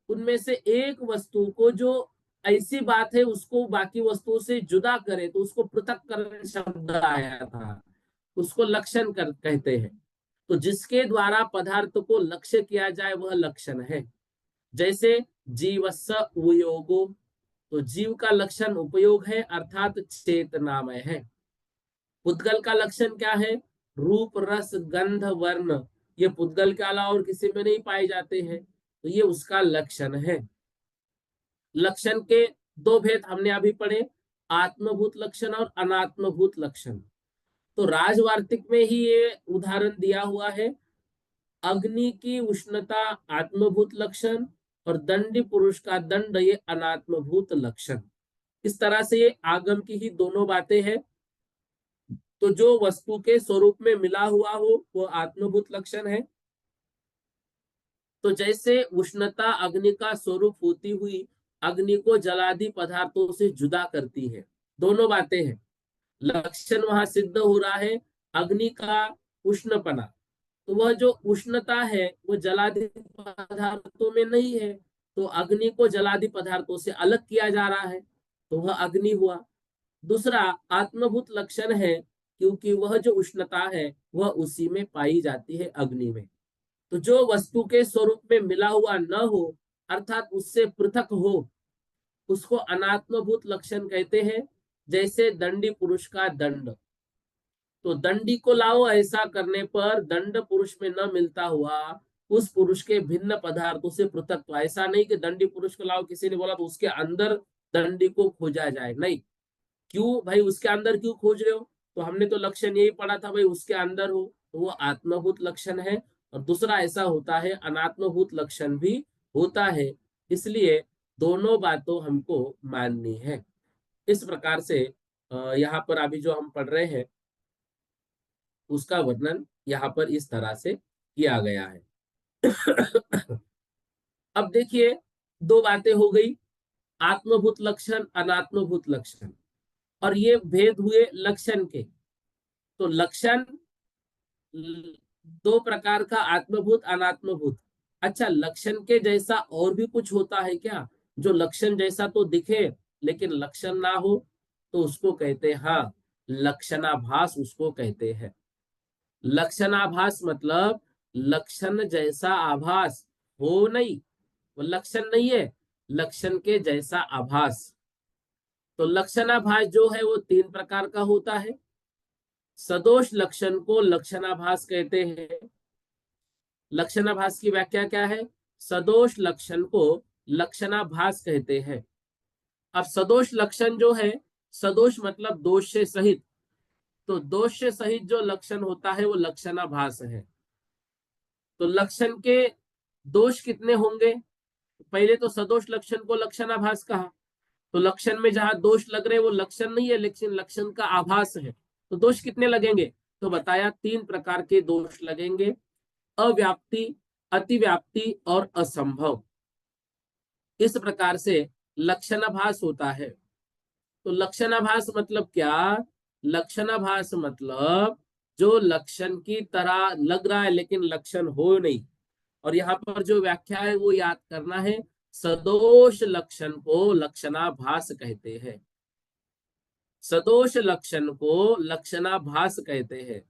उनमें से एक वस्तु को जो ऐसी बात है उसको बाकी वस्तुओं से जुदा करे, तो उसको पृथक्करण शब्द आया था, उसको लक्षण कहते हैं। तो जिसके द्वारा पदार्थ को लक्ष्य किया जाए वह लक्षण है। जैसे जीवस्य उपयोगो, तो जीव का लक्षण उपयोग है अर्थात चेतनामय है। पुद्गल का लक्षण क्या है? रूप रस गंध वर्ण, ये पुद्गल के अलावा और किसी में नहीं पाए जाते हैं, तो ये उसका लक्षण है। लक्षण के दो भेद हमने अभी पढ़े, आत्मभूत लक्षण और अनात्मभूत लक्षण। तो राजवार्तिक में ही ये उदाहरण दिया हुआ है। अग्नि की उष्णता आत्मभूत लक्षण और दंडी पुरुष का दंड ये अनात्मभूत लक्षण। इस तरह से ये आगम की ही दोनों बातें हैं। तो जो वस्तु के स्वरूप में मिला हुआ हो वो आत्मभूत लक्षण है। तो जैसे उष्णता अग्नि का स्वरूप होती हुई अग्नि को जलादि पदार्थों से जुदा करती है, दोनों बातें हैं। लक्षण वहां सिद्ध हो रहा है अग्नि का उष्णपना, तो वह जो उष्णता है वो जलादि पदार्थों में नहीं है, तो अग्नि को जलादि पदार्थों से अलग किया जा रहा है, तो वह अग्नि हुआ। दूसरा आत्मभूत लक्षण है, क्योंकि वह जो उष्णता है वह उसी में पाई जाती है अग्नि में। तो जो वस्तु के स्वरूप में मिला हुआ न हो अर्थात उससे पृथक हो उसको अनात्मभूत लक्षण कहते हैं। जैसे दंडी पुरुष का दंड, तो दंडी को लाओ, ऐसा करने पर दंड पुरुष में न मिलता हुआ उस पुरुष के भिन्न पदार्थों से पृथक। तो ऐसा नहीं कि दंडी पुरुष को लाओ, किसी ने बोला तो उसके अंदर दंडी को खोजा जाए, नहीं। क्यों भाई उसके अंदर क्यों खोज रहे हो? तो हमने तो लक्षण यही पढ़ा था भाई उसके अंदर हो, तो वो आत्मभूत लक्षण है। और दूसरा ऐसा होता है अनात्मभूत लक्षण भी होता है, इसलिए दोनों बातों हमको माननी है। इस प्रकार से यहाँ पर अभी जो हम पढ़ रहे हैं उसका वर्णन यहाँ पर इस तरह से किया गया है। अब देखिए दो बातें हो गई, आत्मभूत लक्षण अनात्मभूत लक्षण, और ये भेद हुए लक्षण के। तो लक्षण दो प्रकार का, आत्मभूत अनात्मभूत। अच्छा, लक्षण के जैसा और भी कुछ होता है क्या? जो लक्षण जैसा तो दिखे लेकिन लक्षण ना हो, तो उसको कहते हैं, हाँ, लक्षणाभास उसको कहते हैं। लक्षणाभास मतलब लक्षण जैसा आभास हो नहीं, वो लक्षण नहीं है, लक्षण के जैसा आभास। तो लक्षणाभास जो है वो तीन प्रकार का होता है। सदोष लक्षण को लक्षणाभास कहते हैं। लक्षणाभास की व्याख्या क्या है? सदोष लक्षण को लक्षणाभास कहते हैं। अब सदोष लक्षण जो है, सदोष मतलब दोष से सहित, तो दोष से सहित जो लक्षण होता है वो लक्षणाभास है। तो लक्षण के दोष कितने होंगे? पहले तो सदोष लक्षण को लक्षणाभास कहा, तो लक्षण में जहां दोष लग रहे वो लक्षण नहीं है लेकिन लक्षण का आभास है। तो दोष कितने लगेंगे? तो बताया तीन प्रकार के दोष लगेंगे, अव्याप्ति, अतिव्याप्ति और असंभव। इस प्रकार से लक्षणाभास होता है। तो लक्षणाभास मतलब क्या? लक्षणाभास मतलब जो लक्षण की तरह लग रहा है लेकिन लक्षण हो नहीं। और यहाँ पर जो व्याख्या है वो याद करना है, सदोष लक्षण को लक्षणाभास कहते हैं। सदोष लक्षण को लक्षणाभास कहते हैं।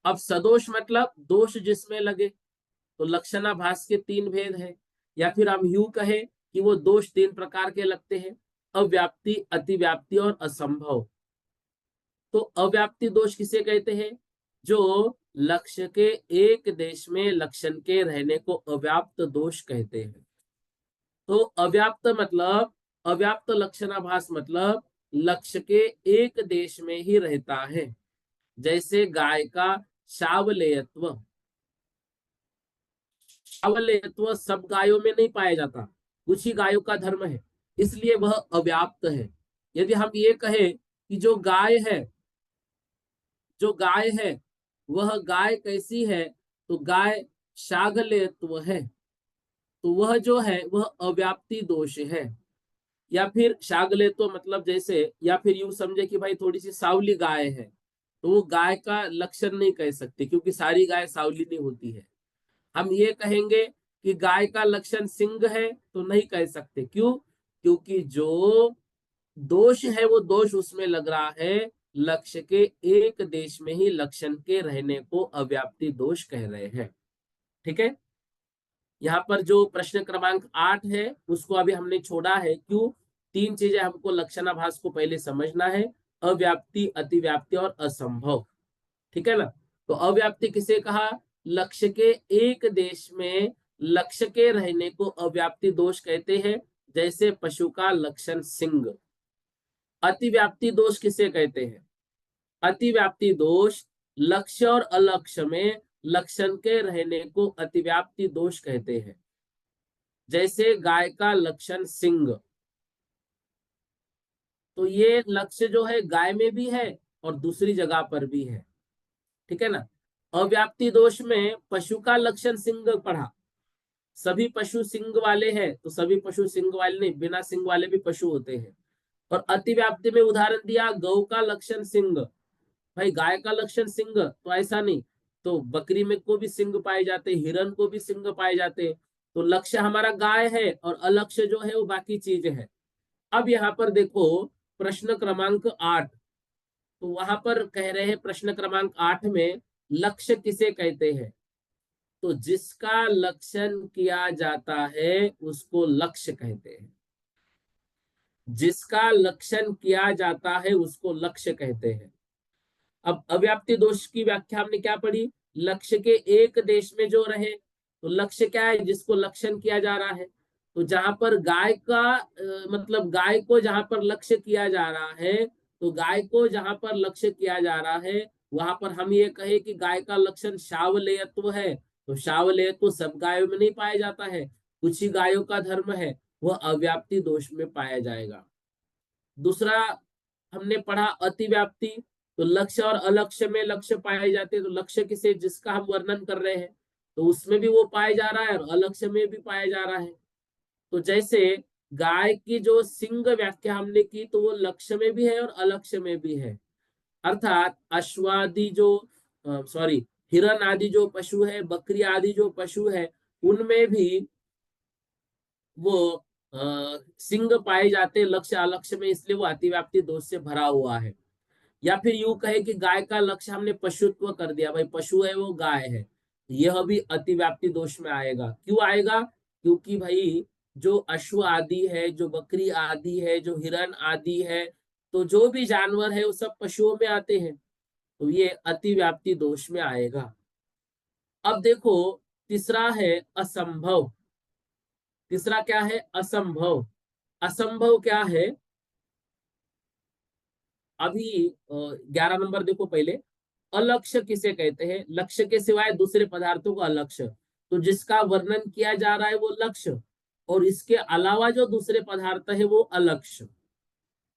अब सदोष मतलब दोष जिसमें लगे, तो लक्षणाभास के तीन भेद हैं। या फिर हम यूं कहें कि वो दोष तीन प्रकार के लगते हैं, अव्याप्ति, अतिव्याप्ति और असंभव। तो अव्याप्ति दोष किसे कहते हैं? जो लक्ष्य के एक देश में लक्षण के रहने को अव्याप्त दोष कहते हैं। तो अव्याप्त मतलब, अव्याप्त लक्षणाभास मतलब लक्ष्य के एक देश में ही रहता है। जैसे गाय का शावलेयत्व, शावलेयत्व सब गायों में नहीं पाया जाता, कुछ ही गायों का धर्म है, इसलिए वह अव्याप्त है। यदि हम ये कहें कि जो गाय है, जो गाय है वह गाय कैसी है, तो गाय शागलेत्व है, तो वह जो है वह अव्याप्ति दोष है। या फिर शागलेत्व मतलब जैसे, या फिर यूं समझे कि भाई थोड़ी सी सावली गाय है, तो वो गाय का लक्षण नहीं कह सकते क्योंकि सारी गाय सावली नहीं होती है। हम ये कहेंगे कि गाय का लक्षण सिंग है, तो नहीं कह सकते। क्यों? क्योंकि जो दोष है वो दोष उसमें लग रहा है, लक्ष्य के एक देश में ही लक्षण के रहने को अव्याप्ति दोष कह रहे हैं। ठीक है, यहाँ पर जो प्रश्न क्रमांक 8 है उसको अभी हमने छोड़ा है। क्यों? तीन चीजें हमको लक्षणाभास को पहले समझना है, अव्याप्ति, अतिव्याप्ति और असंभव। ठीक है ना। तो अव्याप्ति किसे कहा? लक्ष्य के एक देश में लक्ष्य के रहने को अव्याप्ति दोष कहते हैं, जैसे पशु का लक्षण सिंह। अतिव्याप्ति दोष किसे कहते हैं? अतिव्याप्ति दोष लक्ष्य और अलक्ष्य में लक्षण के रहने को अतिव्याप्ति दोष कहते हैं, जैसे गाय का लक्षण सिंह। तो ये लक्ष्य जो है गाय में भी है और दूसरी जगह पर भी है। ठीक है ना। अव्याप्ति दोष में पशु का लक्षण सिंह पढ़ा, सभी पशु सिंग वाले हैं तो सभी पशु सिंग वाले नहीं, बिना सिंग वाले भी पशु होते हैं। और अतिव्याप्ति में उदाहरण दिया गौ का लक्षण सिंग, भाई गाय का लक्षण सिंग तो ऐसा नहीं, तो बकरी में को भी सिंग पाए जाते, हिरन को भी सिंग पाए जाते। तो लक्ष्य हमारा गाय है और अलक्ष्य जो है वो बाकी चीज है। अब यहाँ पर देखो प्रश्न क्रमांक 8, तो वहां पर कह रहे हैं प्रश्न क्रमांक 8 में लक्ष्य किसे कहते हैं? तो जिसका लक्षण किया जाता है उसको लक्ष्य कहते हैं। जिसका लक्षण किया जाता है उसको लक्ष्य कहते हैं। अब अव्याप्ति दोष की व्याख्या हमने क्या पढ़ी? लक्ष्य के एक देश में जो रहे, तो लक्ष्य क्या है? जिसको लक्षण किया जा रहा है। तो जहां पर गाय का मतलब गाय को जहां पर लक्ष्य किया जा रहा है, तो गाय को जहां पर लक्ष्य किया जा रहा है वहां पर हम ये कहे कि गाय का लक्षण शावलेयत्व है, तो शावलेयत्व सब गायों में नहीं पाया जाता है, कुछ ही गायों का धर्म है, वह अव्याप्ति दोष में पाया जाएगा। दूसरा हमने पढ़ा अतिव्याप्ति, तो लक्ष्य और अलक्ष्य में लक्ष्य पाए जाते हैं। तो लक्ष्य किसे? जिसका हम वर्णन कर रहे हैं, तो उसमें भी वो पाया जा रहा है और अलक्ष्य में भी पाया जा रहा है। तो जैसे गाय की जो सिंह व्याख्या हमने की, तो वो लक्ष्य में भी है और अलक्ष्य में भी है। अर्थात अश्वादि जो सॉरी हिरन आदि जो पशु है, बकरी आदि जो पशु है, उनमें भी वो सिंह पाए जाते हैं लक्ष्य अलक्ष्य में, इसलिए वो अतिव्याप्ति दोष से भरा हुआ है। या फिर यूं कहे कि गाय का लक्ष्य हमने पशुत्व कर दिया, भाई पशु है वो गाय है, यह भी अतिव्याप्ति दोष में आएगा। क्यों आएगा? क्योंकि भाई जो अश्व आदि है, जो बकरी आदि है, जो हिरन आदि है, तो जो भी जानवर है वो सब पशुओं में आते हैं, तो ये अतिव्याप्ति दोष में आएगा। अब देखो तीसरा है असंभव। तीसरा क्या है? असंभव। असंभव क्या है? अभी 11 नंबर देखो पहले, अलक्ष्य किसे कहते हैं? लक्ष्य के सिवाय दूसरे पदार्थों को अलक्ष्य, तो जिसका वर्णन किया जा रहा है वो लक्ष्य, और इसके अलावा जो दूसरे पदार्थ है वो अलक्ष्य।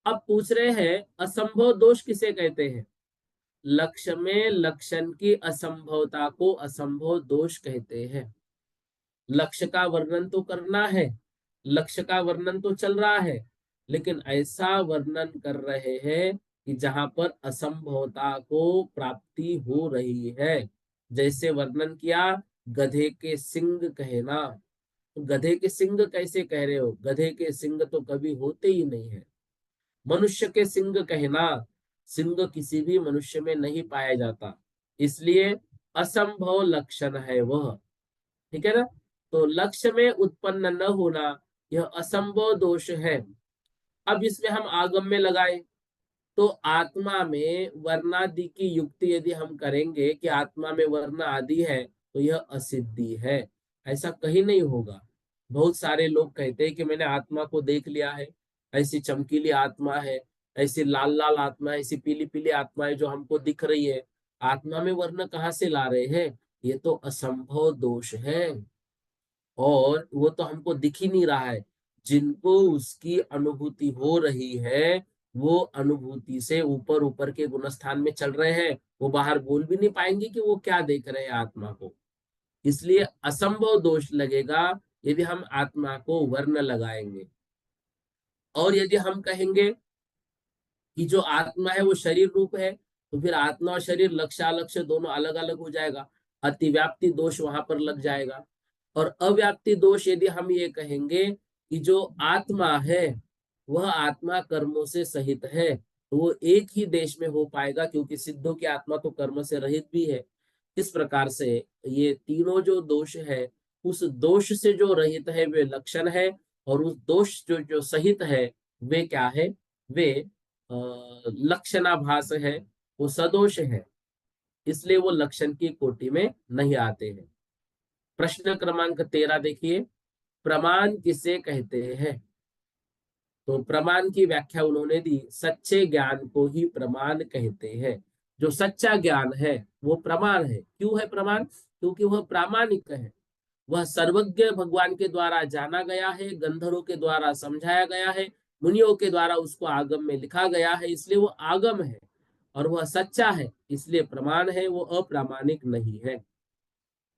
अब पूछ रहे हैं असंभव दोष किसे कहते हैं? लक्ष्य में लक्षण की असंभवता को असंभव दोष कहते हैं। लक्ष्य का वर्णन तो करना है, लक्ष्य का वर्णन तो चल रहा है, लेकिन ऐसा वर्णन कर रहे हैं कि जहां पर असंभवता को प्राप्ति हो रही है। जैसे वर्णन किया गधे के सिंग कहना, तो गधे के सिंग कैसे कह रहे हो? गधे के सिंग तो कभी होते ही नहीं है। मनुष्य के सिंग कहना, सिंग किसी भी मनुष्य में नहीं पाया जाता, इसलिए असंभव लक्षण है वह। ठीक है ना। तो लक्ष्य में उत्पन्न न होना यह असंभव दोष है। अब इसमें हम आगम में लगाए, तो आत्मा में वर्णादि की युक्ति यदि हम करेंगे कि आत्मा में वर्ण आदि है, तो यह असिद्धि है। ऐसा कहीं नहीं होगा। बहुत सारे लोग कहते हैं कि मैंने आत्मा को देख लिया है, ऐसी चमकीली आत्मा है, ऐसी लाल लाल आत्मा है, ऐसी पीली पीली आत्मा है जो हमको दिख रही है। आत्मा में वर्ण कहाँ से ला रहे हैं? ये तो असंभव दोष है, और वो तो हमको दिख ही नहीं रहा है। जिनको उसकी अनुभूति हो रही है, वो अनुभूति से ऊपर ऊपर के गुणस्थान में चल रहे हैं, वो बाहर बोल भी नहीं पाएंगे कि वो क्या देख रहे हैं आत्मा को। इसलिए असंभव दोष लगेगा यदि हम आत्मा को वर्ण लगाएंगे। और यदि हम कहेंगे कि जो आत्मा है वो शरीर रूप है, तो फिर आत्मा और शरीर लक्ष्य अलक्ष्य दोनों अलग अलग हो जाएगा, अतिव्याप्ति दोष वहां पर लग जाएगा। और अव्याप्ति दोष यदि हम ये कहेंगे कि जो आत्मा है वह आत्मा कर्मों से सहित है, तो वो एक ही देश में हो पाएगा, क्योंकि सिद्धों की आत्मा तो कर्म से रहित भी है। इस प्रकार से ये तीनों जो दोष है, उस दोष से जो रहित है वे लक्षण है, और उस दोष जो जो सहित है वे क्या है, वे लक्षणाभास है, वो सदोष है, इसलिए वो लक्षण की कोटि में नहीं आते हैं। प्रश्न क्रमांक 13 देखिए, प्रमाण किसे कहते हैं? तो प्रमाण की व्याख्या उन्होंने दी, सच्चे ज्ञान को ही प्रमाण कहते हैं। जो सच्चा ज्ञान है वो प्रमाण है। क्यों है प्रमाण? क्योंकि वह प्रामाणिक है, वह सर्वज्ञ भगवान के द्वारा जाना गया है, गंधर्वों के द्वारा समझाया गया है, मुनियों के द्वारा उसको आगम में लिखा गया है, इसलिए वो आगम है और वह सच्चा है, इसलिए प्रमाण है, वो अप्रामाणिक नहीं है।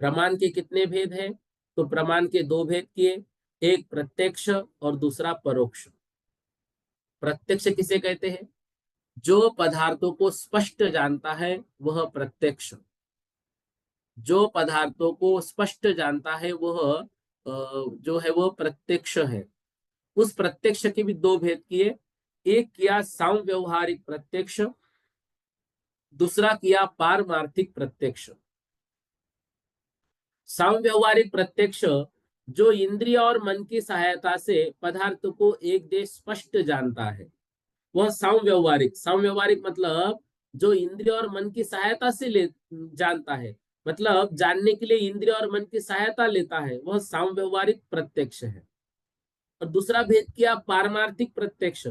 प्रमाण के कितने भेद हैं? तो प्रमाण के दो भेद किए, एक प्रत्यक्ष और दूसरा परोक्ष। प्रत्यक्ष किसे कहते हैं? जो पदार्थों को स्पष्ट जानता है वह प्रत्यक्ष। जो पदार्थों को स्पष्ट जानता है वह जो है वो प्रत्यक्ष है। उस प्रत्यक्ष के भी दो भेद किए, एक किया साम व्यवहारिक प्रत्यक्ष, दूसरा किया पारमार्थिक प्रत्यक्ष। साम व्यवहारिक प्रत्यक्ष जो इंद्रिय और मन की सहायता से पदार्थ को एक देश स्पष्ट जानता है, वह साम व्यवहारिक। साम व्यवहारिक मतलब जो इंद्रिय और मन की सहायता से ले जानता है, मतलब जानने के लिए इंद्रिय और मन की सहायता लेता है, वह साम व्यवहारिक प्रत्यक्ष है। और दूसरा भेद किया पारमार्थिक प्रत्यक्ष,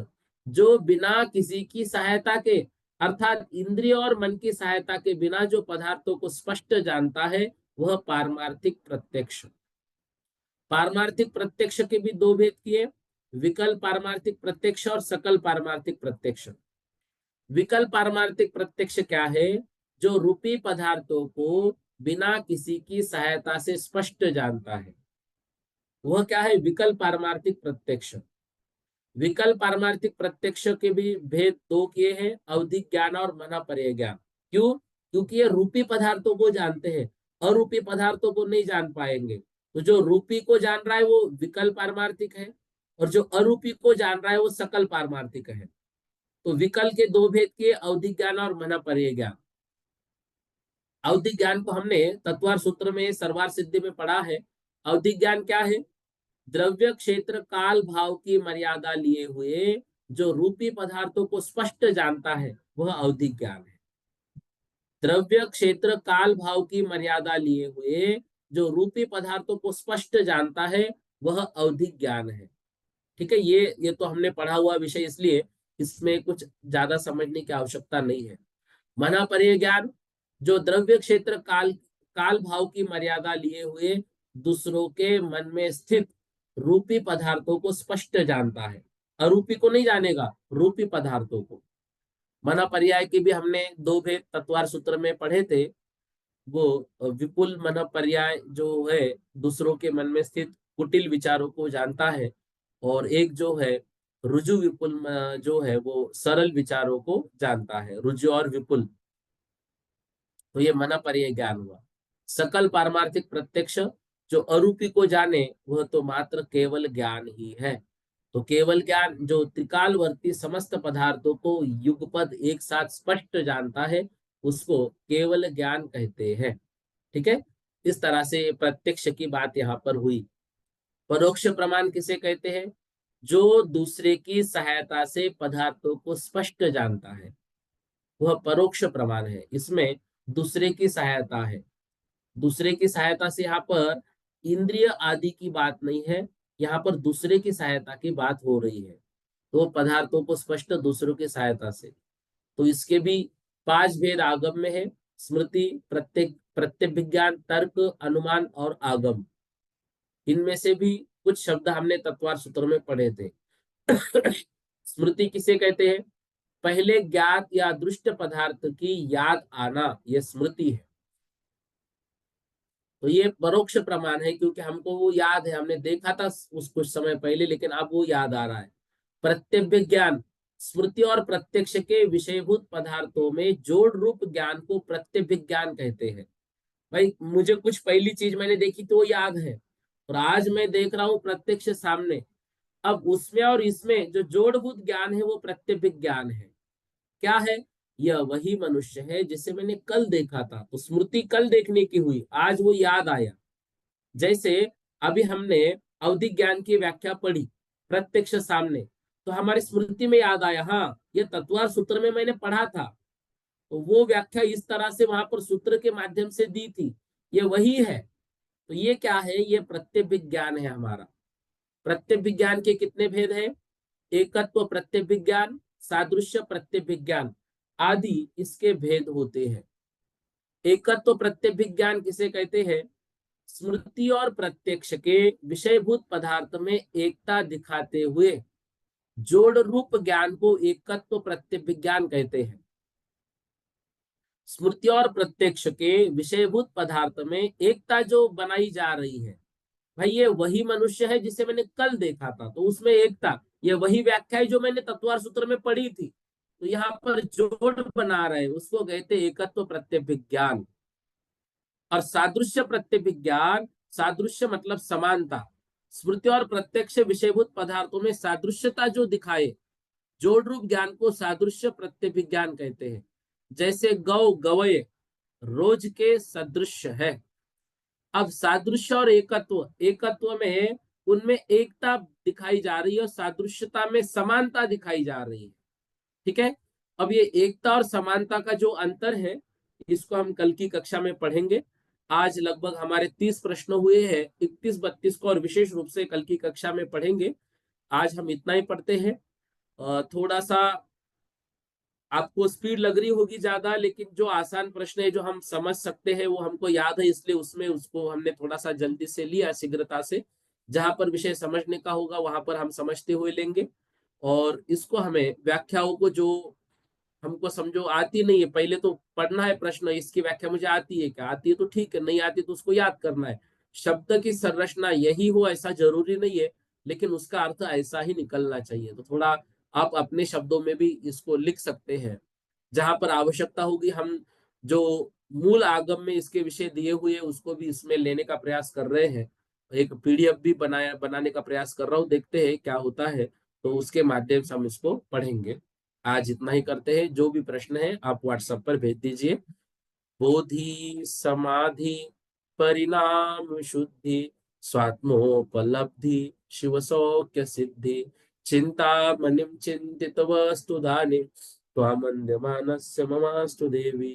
जो बिना किसी की सहायता के, अर्थात इंद्रिय और मन की सहायता के बिना जो पदार्थों को स्पष्ट जानता है, वह पारमार्थिक प्रत्यक्ष। पारमार्थिक प्रत्यक्ष के भी दो भेद किए, विकल्प पारमार्थिक प्रत्यक्ष और सकल पारमार्थिक प्रत्यक्ष। विकल्प पारमार्थिक प्रत्यक्ष क्या है? जो रूपी पदार्थों को बिना किसी की सहायता से स्पष्ट जानता है, वह क्या है? विकल्प पारमार्थिक प्रत्यक्ष। विकल्प पारमार्थिक प्रत्यक्ष के भी भेद दो किए हैं, अवधिक ज्ञान और मनापर्य ज्ञान। क्यों? क्योंकि ये रूपी पदार्थों को जानते हैं, अरूपी पदार्थों को नहीं जान पाएंगे। तो जो रूपी को जान रहा है वो विकल्प पारमार्थिक है, और जो अरूपी को जान रहा है वो सकल पारमार्थिक है। तो विकल्प के दो भेद किए, अवधिक ज्ञान और मनापर्य ज्ञान। अवधिक ज्ञान को हमने तत्वार सूत्र में सर्वार सिद्धि में पढ़ा है। अवधिक ज्ञान क्या है? द्रव्य क्षेत्र काल भाव की मर्यादा लिए हुए जो रूपी पदार्थों को स्पष्ट जानता है, वह अवधिक ज्ञान है। द्रव्य क्षेत्र काल भाव की मर्यादा लिए हुए जो रूपी पदार्थों को स्पष्ट जानता है, वह अवधिक ज्ञान है। ठीक है, ये तो हमने पढ़ा हुआ विषय, इसलिए इसमें कुछ ज्यादा समझने की आवश्यकता नहीं है। मनापर्य ज्ञान जो द्रव्य क्षेत्र काल काल भाव की मर्यादा लिए हुए दूसरों के मन में स्थित रूपी पदार्थों को स्पष्ट जानता है, अरूपी को नहीं जानेगा, रूपी पदार्थों को। मना पर्याय की भी हमने दो भेद तत्वार सूत्र में पढ़े थे। वो विपुल मन पर्याय जो है दूसरों के मन में स्थित कुटिल विचारों को जानता है, और एक जो है रुजु विपुल जो है वो सरल विचारों को जानता है, रुजु और विपुल। तो ये मना पर्याय ज्ञान हुआ। सकल पारमार्थिक प्रत्यक्ष जो अरूपी को जाने, वह तो मात्र केवल ज्ञान ही है। तो केवल ज्ञान जो त्रिकालवर्ती समस्त पदार्थों को युगपद एक साथ स्पष्ट जानता है, उसको केवल ज्ञान कहते हैं। ठीक है, इस तरह से प्रत्यक्ष की बात यहाँ पर हुई। परोक्ष प्रमाण किसे कहते हैं? जो दूसरे की सहायता से पदार्थों को स्पष्ट जानता है, वह परोक्ष प्रमाण है। इसमें दूसरे की सहायता है। दूसरे की सहायता से यहाँ पर इंद्रिय आदि की बात नहीं है, यहाँ पर दूसरे की सहायता की बात हो रही है। तो पदार्थों को स्पष्ट दूसरों की सहायता से, तो इसके भी पांच भेद आगम में है, स्मृति, प्रत्येक प्रत्यभिज्ञान, तर्क, अनुमान और आगम। इनमें से भी कुछ शब्द हमने तत्वार सूत्र में पढ़े थे। स्मृति किसे कहते हैं? पहले ज्ञात या दृष्ट पदार्थ की याद आना, यह स्मृति है। तो ये परोक्ष प्रमाण है, क्योंकि हमको वो याद है, हमने देखा था उस कुछ समय पहले, लेकिन अब वो याद आ रहा है। प्रत्यभिज्ञान स्मृति और प्रत्यक्ष के विषयभूत पदार्थों में जोड़ रूप ज्ञान को प्रत्यभिज्ञान कहते हैं। भाई मुझे कुछ पहली चीज मैंने देखी तो वो याद है, और आज मैं देख रहा हूँ प्रत्यक्ष सामने, अब उसमें और इसमें जो जोड़भूत ज्ञान है वो प्रत्यभिज्ञान है। क्या है? यह वही मनुष्य है जिसे मैंने कल देखा था। तो स्मृति कल देखने की हुई, आज वो याद आया। जैसे अभी हमने अवधि ज्ञान की व्याख्या पढ़ी प्रत्यक्ष सामने, तो हमारी स्मृति में याद आया, हाँ ये तत्वार सूत्र में मैंने पढ़ा था। तो वो व्याख्या इस तरह से वहां पर सूत्र के माध्यम से दी थी, ये वही है। तो ये क्या है? ये प्रत्यभिज्ञान है हमारा। प्रत्यभिज्ञान के कितने भेद हैं? एकत्व प्रत्यभिज्ञान, सादृश्य प्रत्यभिज्ञान आदि इसके भेद होते हैं। एकत्व प्रत्यभिज्ञान किसे कहते हैं? स्मृति और प्रत्यक्ष के विषयभूत पदार्थ में एकता दिखाते हुए जोड़ रूप ज्ञान को एकत्व प्रत्यभिज्ञान कहते हैं। स्मृति और प्रत्यक्ष के विषयभूत पदार्थ में एकता जो बनाई जा रही है, भाई ये वही मनुष्य है जिसे मैंने कल देखा था, तो उसमें एकता, ये वही व्याख्या है जो मैंने तत्वार सूत्र में पढ़ी थी। तो यहाँ पर जोड़ बना रहे उसको कहते एकत्व प्रत्यभिज्ञान। और सादृश्य प्रत्यभिज्ञान, सादृश्य मतलब समानता। स्मृति और प्रत्यक्ष विषयभूत पदार्थों में सादृश्यता जो दिखाए, जोड़ रूप ज्ञान को सादृश्य प्रत्यभिज्ञान कहते हैं। जैसे गौ गवय रोज के सदृश है। अब सादृश्य और एकत्व, एकत्व में उनमें एकता दिखाई जा रही है और सादृश्यता में समानता दिखाई जा रही है। ठीक है। अब ये एकता और समानता का जो अंतर है, इसको हम कल की कक्षा में पढ़ेंगे। आज लगभग हमारे 30 प्रश्न हुए हैं, 31-32 को और विशेष रूप से कल की कक्षा में पढ़ेंगे। आज हम इतना ही पढ़ते हैं। थोड़ा सा आपको स्पीड लग रही होगी ज्यादा, लेकिन जो आसान प्रश्न है जो हम समझ सकते हैं वो हमको याद है, इसलिए उसमें उसको हमने थोड़ा सा जल्दी से लिया, शीघ्रता से। जहां पर विषय समझने का होगा वहां पर हम समझते हुए लेंगे। और इसको हमें व्याख्याओं को जो हमको समझो आती नहीं है, पहले तो पढ़ना है प्रश्न, इसकी व्याख्या मुझे आती है क्या, आती है तो ठीक है, नहीं आती तो उसको याद करना है। शब्द की संरचना यही हो ऐसा जरूरी नहीं है, लेकिन उसका अर्थ ऐसा ही निकलना चाहिए। तो थोड़ा आप अपने शब्दों में भी इसको लिख सकते हैं। जहां पर आवश्यकता होगी हम जो मूल आगम में इसके विषय दिए हुए हैं उसको भी इसमें लेने का प्रयास कर रहे हैं। एक पीडीएफ भी बनाने का प्रयास कर रहा हूँ, देखते हैं क्या होता है। तो उसके माध्यम से हम इसको पढ़ेंगे। आज इतना ही करते हैं। जो भी प्रश्न है आप व्हाट्सएप पर भेज दीजिए। बोधि समाधि परिणाम शुद्धि स्वात्मोपलब्धि शिव सौख्य सिद्धि चिंता मनिम चिंतित वस्तु दानि त्वामन्यमानस्य ममास्तु देवी।